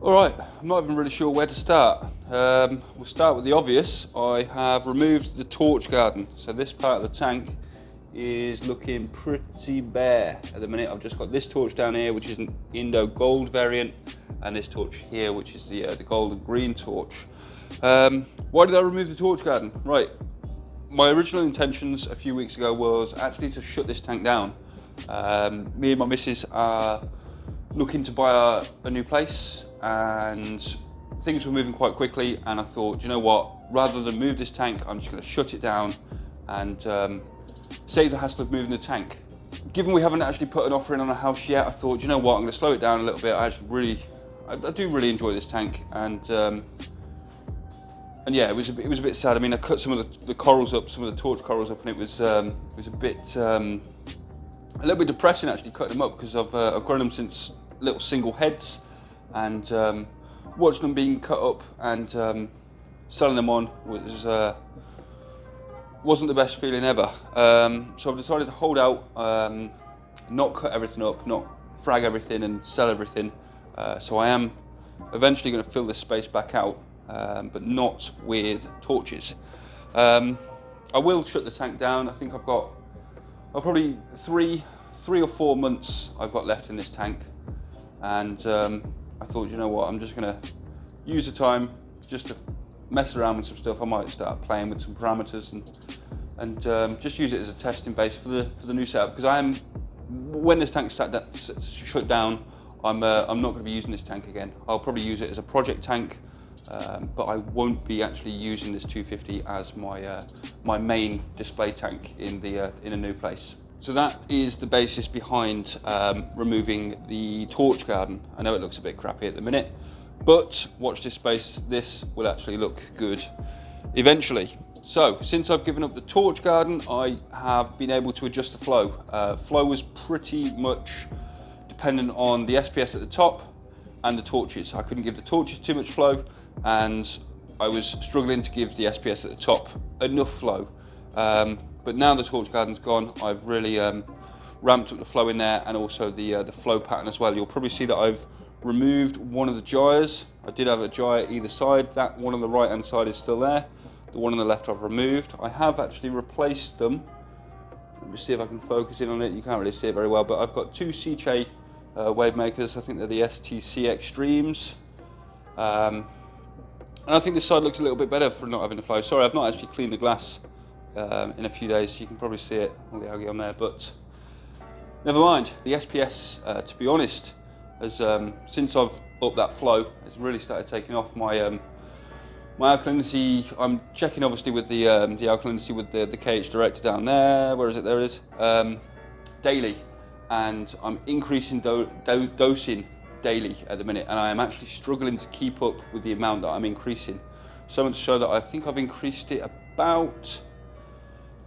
Alright, I'm not even really sure where to start. We'll start with the obvious. I have removed the torch garden. So this part of the tank is looking pretty bare at the minute. I've just got this torch down here, which is an Indo gold variant, and this torch here, which is the gold and green torch. Why did I remove the torch garden? Right, my original intentions a few weeks ago was actually to shut this tank down. Me and my missus are looking to buy a new place, and things were moving quite quickly, and I thought, you know what, rather than move this tank, I'm just going to shut it down and save the hassle of moving the tank. Given we haven't actually put an offer in on a house yet, I thought, you know what, I'm going to slow it down a little bit. I do really enjoy this tank, and yeah, it was a bit sad. I mean, I cut some of the corals up, some of the torch corals up, and it was a little bit depressing actually cutting them up, because I've grown them since little single heads, and watching them being cut up and selling them on wasn't the best feeling ever. So I've decided to hold out, not cut everything up, not frag everything and sell everything. So I am eventually going to fill this space back out, but not with torches. I will shut the tank down. I think I've probably three or 4 months I've got left in this tank, and I thought, you know what, I'm just going to use the time just to mess around with some stuff. I might start playing with some parameters and just use it as a testing base for the new setup, because when this tank's shut down, I'm not going to be using this tank again. I'll probably use it as a project tank, but I won't be actually using this 250 as my main display tank in a new place. So that is the basis behind removing the torch garden. I know it looks a bit crappy at the minute, but watch this space. This will actually look good eventually. So since I've given up the torch garden, I have been able to adjust the flow. Flow was pretty much dependent on the SPS at the top and the torches. I couldn't give the torches too much flow, and I was struggling to give the SPS at the top enough flow. But now the torch garden's gone, I've really ramped up the flow in there, and also the flow pattern as well. You'll probably see that I've removed one of the gyres. I did have a gyre either side. That one on the right hand side is still there. The one on the left I've removed. I have actually replaced them. Let me see if I can focus in on it. You can't really see it very well, but I've got two Seachay wave makers. I think they're the STC Extremes. And I think this side looks a little bit better for not having the flow. Sorry, I've not actually cleaned the glass in a few days. You can probably see it, all the algae on there, but never mind. The SPS, to be honest, has since I've upped that flow, has really started taking off. My alkalinity, I'm checking obviously with the alkalinity with the KH director down there. Where is it? There it is. Daily, and I'm increasing dosing daily at the minute, and I am actually struggling to keep up with the amount that I'm increasing. So much so that I think I've increased it about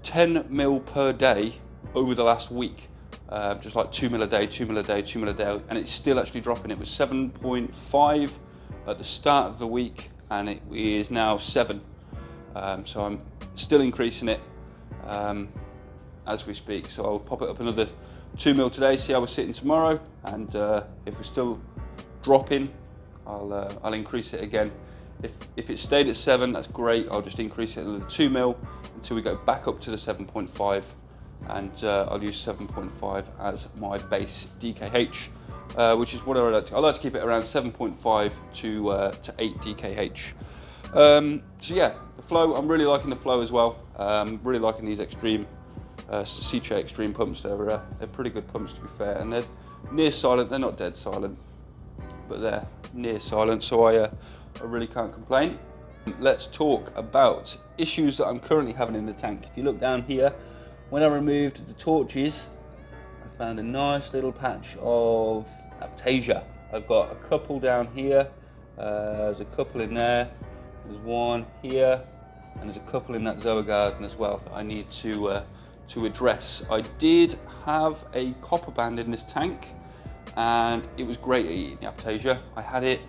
10 mil per day over the last week. Just like 2 mil a day, 2 mil a day, 2 mil a day, and it's still actually dropping. It was 7.5 at the start of the week, and it is now 7. So I'm still increasing it as we speak. So I'll pop it up another 2 mil today, see how we're sitting tomorrow, and if we're still dropping, I'll increase it again. If it stayed at 7, that's great. I'll just increase it another 2 mil until we go back up to the 7.5, and I'll use 7.5 as my base DKH, which is what I like to keep it around 7.5 to 8 DKH. So yeah, the flow, I'm really liking the flow as well. Really liking these extreme Seachay Extreme pumps. They're pretty good pumps, to be fair, and they're near silent. They're not dead silent, but they're near silent, so I really can't complain. Let's talk about issues that I'm currently having in the tank. If you look down here, when I removed the torches, I found a nice little patch of Aptasia. I've got a couple down here, there's a couple in there, there's one here, and there's a couple in that Zoa garden as well that I need to address. I did have a copper band in this tank, and it was great at eating the Aptasia. I had it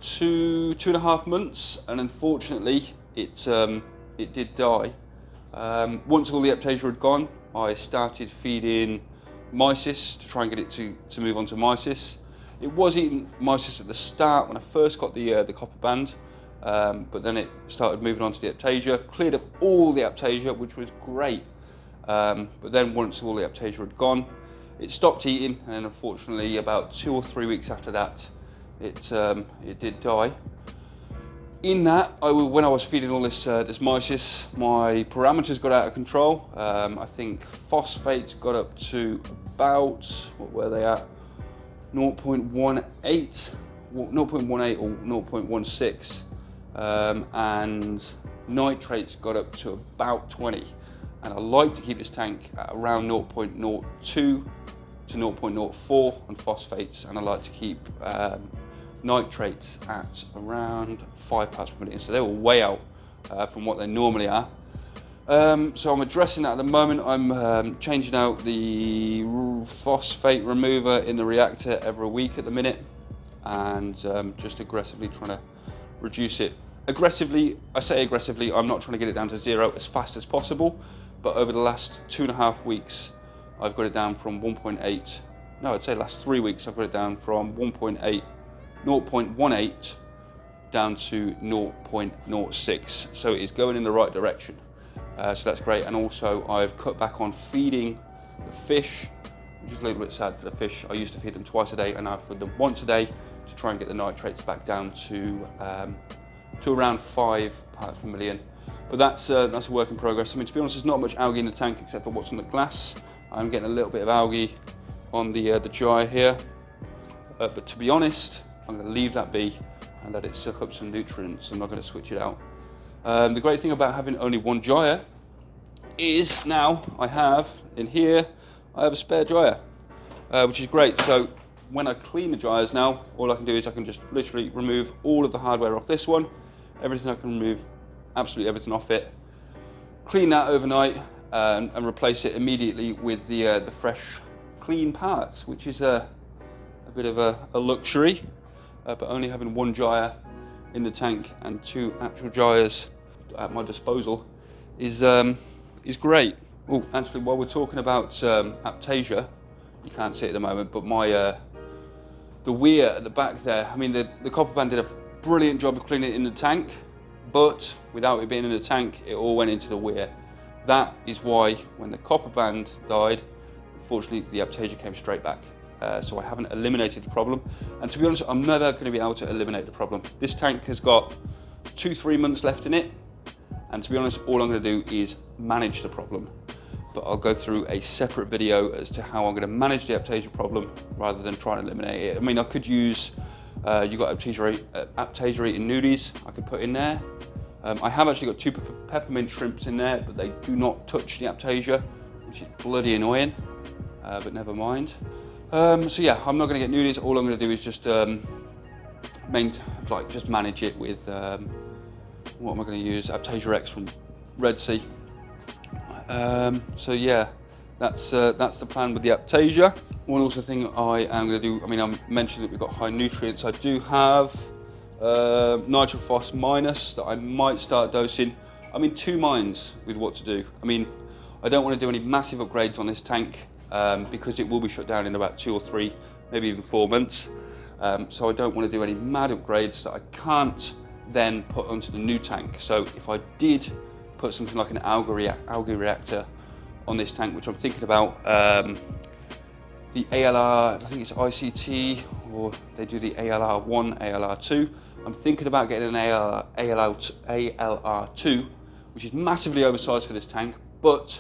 2.5 months, and unfortunately it did die. Once all the Aptasia had gone, I started feeding mysis to try and get it to move on to mysis. It was eating mysis at the start when I first got the copper band, but then it started moving on to the Aptasia, cleared up all the Aptasia, which was great. But then once all the Aptasia had gone, it stopped eating, and unfortunately about 2 or 3 weeks after that, it did die. In that, when I was feeding all this mysis, my parameters got out of control. I think phosphates got up to about, what were they at? 0.18 or 0.16, and nitrates got up to about 20. And I like to keep this tank at around 0.02 to 0.04 on phosphates, and I like to keep nitrates at around 5 parts per million. So they were way out from what they normally are. So I'm addressing that at the moment. I'm changing out the phosphate remover in the reactor every week at the minute, and just aggressively trying to reduce it. Aggressively, I say aggressively, I'm not trying to get it down to 0 as fast as possible, but over the last 2.5 weeks, I've got it down from 1.8, no, I'd say last 3 weeks, I've got it down from 0.18 down to 0.06. So it is going in the right direction. So that's great. And also I've cut back on feeding the fish, which is a little bit sad for the fish. I used to feed them twice a day, and I feed them once a day to try and get the nitrates back down to around 5 parts per million. But that's a work in progress. I mean, to be honest, there's not much algae in the tank except for what's on the glass. I'm getting a little bit of algae on the gyre here. But to be honest, I'm going to leave that be and let it suck up some nutrients. I'm not going to switch it out. The great thing about having only one gyre is now I have in here, I have a spare gyre, which is great. So when I clean the gyres now, all I can do is I can just literally remove all of the hardware off this one, everything I can remove, absolutely everything off it, clean that overnight, and replace it immediately with the fresh, clean parts, which is a bit of a luxury, but only having one gyre in the tank and 2 actual gyres at my disposal is great. Oh, actually, while we're talking about Aptasia, you can't see it at the moment, but my the weir at the back there, I mean, the copper band did a brilliant job of cleaning it in the tank, but without it being in the tank, it all went into the weir. That is why when the copper band died, unfortunately, the Aptasia came straight back. So I haven't eliminated the problem. And to be honest, I'm never going to be able to eliminate the problem. This tank has got 2-3 months left in it. And to be honest, all I'm going to do is manage the problem. But I'll go through a separate video as to how I'm going to manage the Aptasia problem rather than try and eliminate it. I mean, I could use, you've got Aptasia eating nudies I could put in there. I have actually got 2 peppermint shrimps in there, but they do not touch the Aptasia, which is bloody annoying, but never mind. So yeah, I'm not going to get nudies. All I'm going to do is just just manage it with what am I going to use? Aptasia X from Red Sea. So yeah, that's the plan with the Aptasia. One also thing I am going to do, I mean, I mentioned that we've got high nutrients. I do have nitrophos minus that I might start dosing. I'm in 2 minds with what to do. I mean, I don't want to do any massive upgrades on this tank because it will be shut down in about 2 or 3, maybe even 4 months. So I don't want to do any mad upgrades that I can't then put onto the new tank. So if I did put something like an algae reactor on this tank, which I'm thinking about, the ALR, I think it's ICT, or they do the ALR1, ALR2. I'm thinking about getting an ALR2, which is massively oversized for this tank, but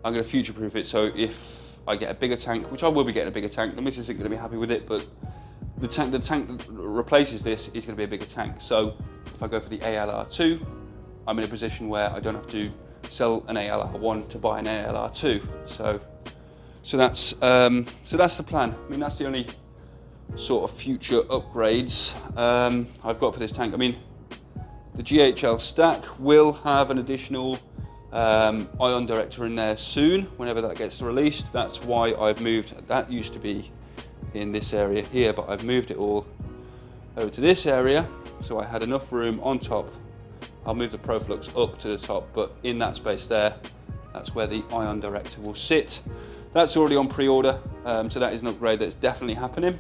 I'm going to future-proof it. So if I get a bigger tank, which I will be getting a bigger tank, the missus isn't going to be happy with it, but the tank that replaces this is going to be a bigger tank. So if I go for the ALR2, I'm in a position where I don't have to sell an ALR1 to buy an ALR2. So that's the plan. I mean, that's the only sort of future upgrades I've got for this tank. I mean, the GHL stack will have an additional ion director in there soon, whenever that gets released. That's why I've moved, that used to be in this area here, but I've moved it all over to this area, so I had enough room on top. I'll move the Proflux up to the top, but in that space there, that's where the ion director will sit. That's already on pre-order, so that is an upgrade that's definitely happening.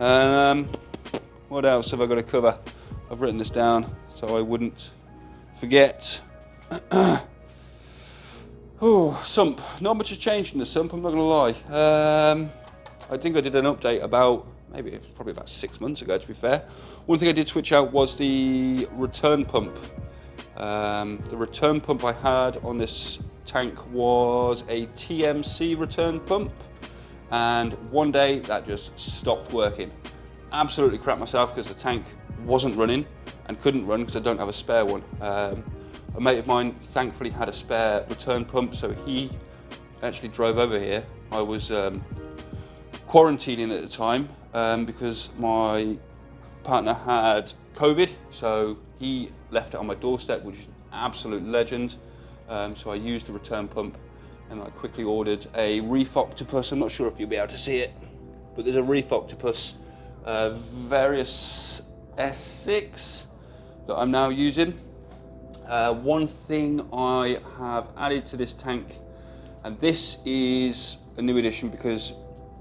What else have I got to cover? I've written this down so I wouldn't forget. Oh, sump. Not much has changed in the sump, I'm not going to lie. I think I did an update about, maybe it was probably about 6 months ago to be fair. One thing I did switch out was the return pump. The return pump I had on this tank was a TMC return pump, and one day that just stopped working. Absolutely crap myself because the tank wasn't running and couldn't run because I don't have a spare one. A mate of mine thankfully had a spare return pump, so he actually drove over here. I was quarantining at the time because my partner had COVID, so he left it on my doorstep, which is an absolute legend. So I used the return pump, and I quickly ordered a Reef octopus. I'm not sure if you'll be able to see it, but there's a Reef octopus various S6 that I'm now using. One thing I have added to this tank, and this is a new addition because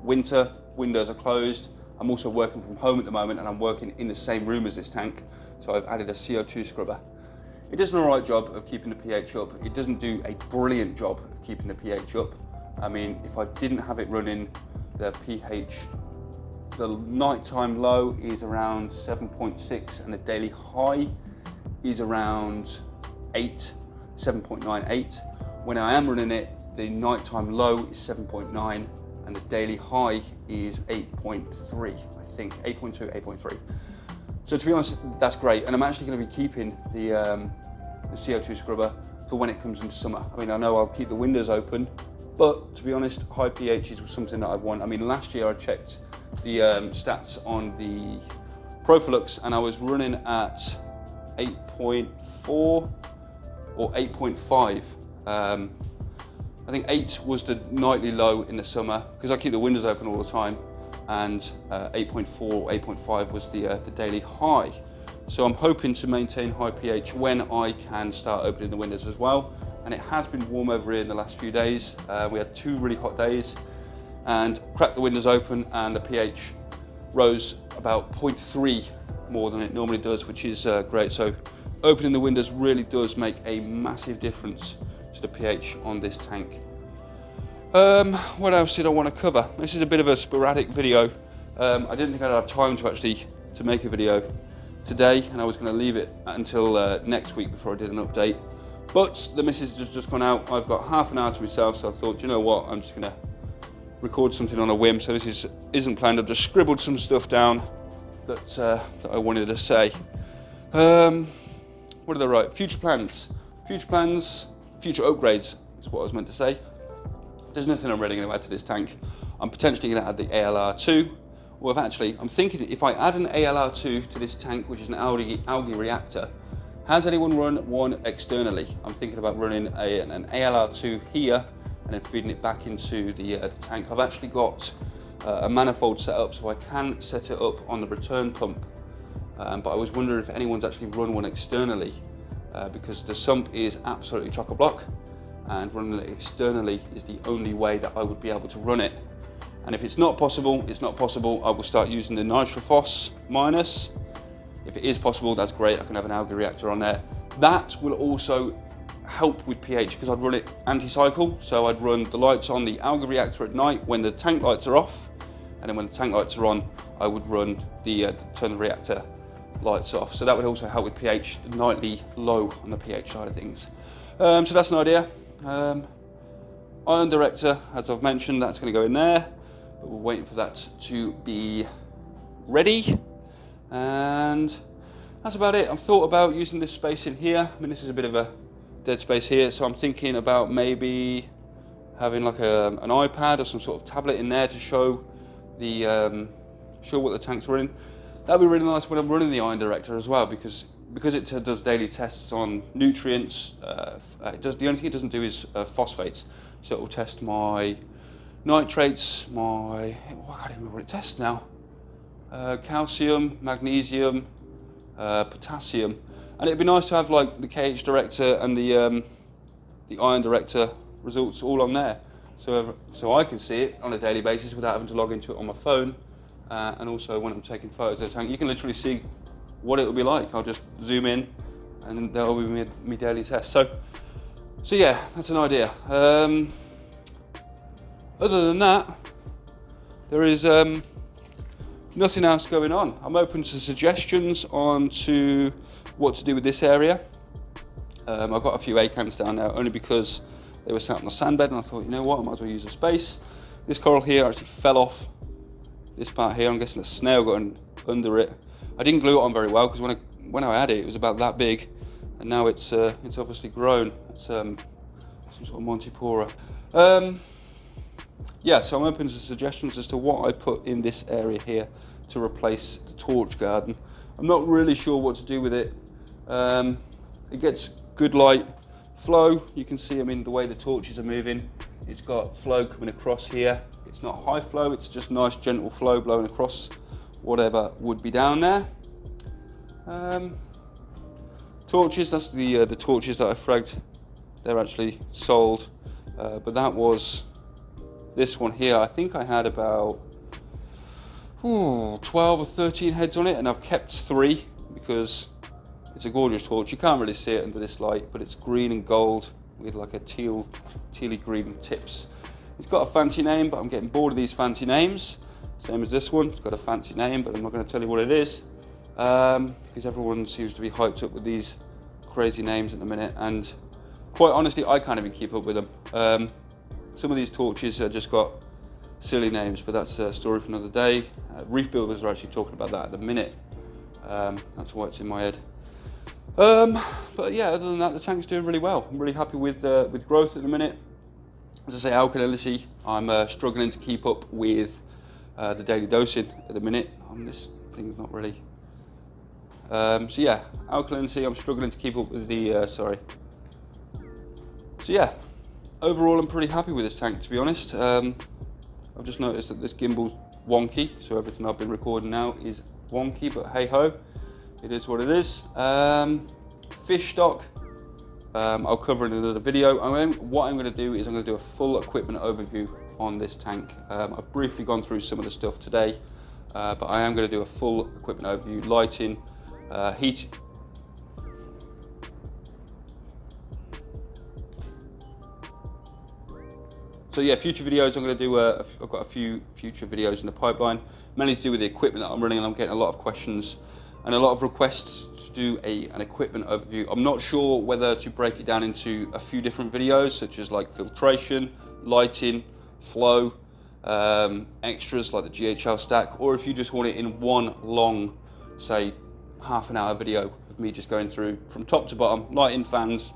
winter, windows are closed. I'm also working from home at the moment, and I'm working in the same room as this tank, so I've added a CO2 scrubber. It does an alright job of keeping the pH up. It doesn't do a brilliant job of keeping the pH up. I mean, if I didn't have it running, the pH, the nighttime low is around 7.6 and the daily high is around 7.98. When I am running it, the nighttime low is 7.9 and the daily high is 8.3, I think, 8.2, 8.3. So to be honest, that's great. And I'm actually going to be keeping the CO2 scrubber for when it comes into summer. I mean, I know I'll keep the windows open, but to be honest, high pHs was something that I want. I mean, last year I checked the stats on the Profilux and I was running at 8.4 or 8.5 I think 8 was the nightly low in the summer because I keep the windows open all the time, and 8.4 or 8.5 was the daily high. So I'm hoping to maintain high pH when I can start opening the windows as well. And it has been warm over here in the last few days. We had 2 really hot days and cracked the windows open and the pH rose about 0.3 more than it normally does, which is great. So opening the windows really does make a massive difference to the pH on this tank. What else did I want to cover? This is a bit of a sporadic video. I didn't think I'd have time to make a video today, and I was going to leave it until next week before I did an update. But the missus has just gone out. I've got half an hour to myself, so I thought, you know what, I'm just going to record something on a whim. So this isn't planned. I've just scribbled some stuff down that I wanted to say. What did I write? Future plans, future upgrades is what I was meant to say. There's nothing I'm really going to add to this tank. I'm potentially going to add the ALR2. Well, I'm thinking if I add an ALR2 to this tank, which is an Algae Reactor, has anyone run one externally? I'm thinking about running an ALR2 here and then feeding it back into the tank. I've actually got a manifold set up, so I can set it up on the return pump. But I was wondering if anyone's actually run one externally, because the sump is absolutely chock-a-block, and running it externally is the only way that I would be able to run it. And if it's not possible, it's not possible. I will start using the nitrophos minus. If it is possible, that's great. I can have an Algae Reactor on there. That will also help with pH because I'd run it anti-cycle. So I'd run the lights on the Algae Reactor at night when the tank lights are off, and then when the tank lights are on, I would run turn the reactor lights off. So that would also help with pH, the nightly low on the pH side of things. So that's an idea. Ion Director, as I've mentioned, that's going to go in there, but we're waiting for that to be ready. And that's about it. I've thought about using this space in here. I mean, this is a bit of a dead space here, so I'm thinking about maybe having like an iPad or some sort of tablet in there to show what the tank's running. That'd be really nice when I'm running the Ion Director as well, because it does daily tests on nutrients. The only thing it doesn't do is phosphates. So it will test my nitrates, I can't even remember what it tests now. Calcium, magnesium, potassium, and it'd be nice to have like the KH Director and the Ion Director results all on there, so I can see it on a daily basis without having to log into it on my phone and also when I'm taking photos of the tank, you can literally see what it will be like. I'll just zoom in and that'll be my daily test. So yeah, that's an idea. Other than that, there is nothing else going on. I'm open to suggestions on to what to do with this area. I've got a few A-cams down there only because they were sat on the sandbed, and I thought, you know what, I might as well use the space. This coral here actually fell off this part here. I'm guessing a snail got under it. I didn't glue it on very well because when I had it, it was about that big, and now it's obviously grown. It's some sort of Montipora. Yeah, so I'm open to suggestions as to what I put in this area here to replace the torch garden. I'm not really sure what to do with it. It gets good light flow. You can see, I mean, the way the torches are moving. It's got flow coming across here. It's not high flow, it's just nice gentle flow blowing across whatever would be down there. Torches, that's the torches that I fragged. They're actually sold, but that was this one here. I think I had about 12 or 13 heads on it, and I've kept 3 because it's a gorgeous torch. You can't really see it under this light, but it's green and gold with like a tealy green tips. It's got a fancy name, but I'm getting bored of these fancy names. Same as this one, it's got a fancy name, but I'm not going to tell you what it is because everyone seems to be hyped up with these crazy names at the minute, and quite honestly, I can't even keep up with them. Some of these torches have just got silly names, but that's a story for another day. Reef builders are actually talking about that at the minute. That's why it's in my head. But yeah, other than that, the tank's doing really well. I'm really happy with growth at the minute. As I say, alkalinity, I'm struggling to keep up with the daily dosing at the minute. This thing's not really. So yeah, alkalinity, I'm struggling to keep up with the, So yeah, overall I'm pretty happy with this tank, to be honest. I've just noticed that this gimbal's wonky, so everything I've been recording now is wonky, but hey ho, it is what it is. Fish stock, I'll cover in another video. What I'm going to do is I'm going to do a full equipment overview on this tank. I've briefly gone through some of the stuff today, but I am going to do a full equipment overview, lighting, heat. So yeah, future videos, I'm going to do, I've got a few future videos in the pipeline, mainly to do with the equipment that I'm running, and I'm getting a lot of questions and a lot of requests to do an equipment overview. I'm not sure whether to break it down into a few different videos, such as like filtration, lighting, flow, extras like the GHL stack, or if you just want it in one long, say, half-an-hour video of me just going through from top to bottom, lighting, fans,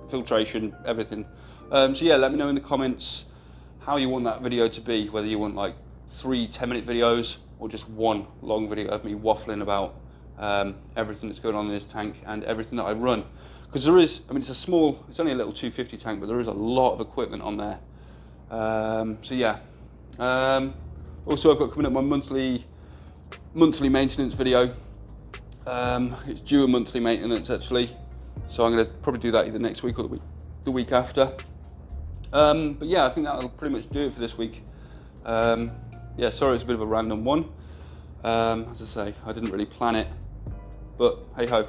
filtration, everything. So yeah, let me know in the comments how you want that video to be, whether you want like 3 10-minute videos or just one long video of me waffling about everything that's going on in this tank and everything that I run. Because there is, I mean, it's only a little 250 tank, but there is a lot of equipment on there. So yeah. Also, I've got coming up my monthly maintenance video. It's due a monthly maintenance actually, so I'm going to probably do that either next week or the week after. But yeah, I think that'll pretty much do it for this week. Yeah, sorry it's a bit of a random one. As I say, I didn't really plan it, but hey ho.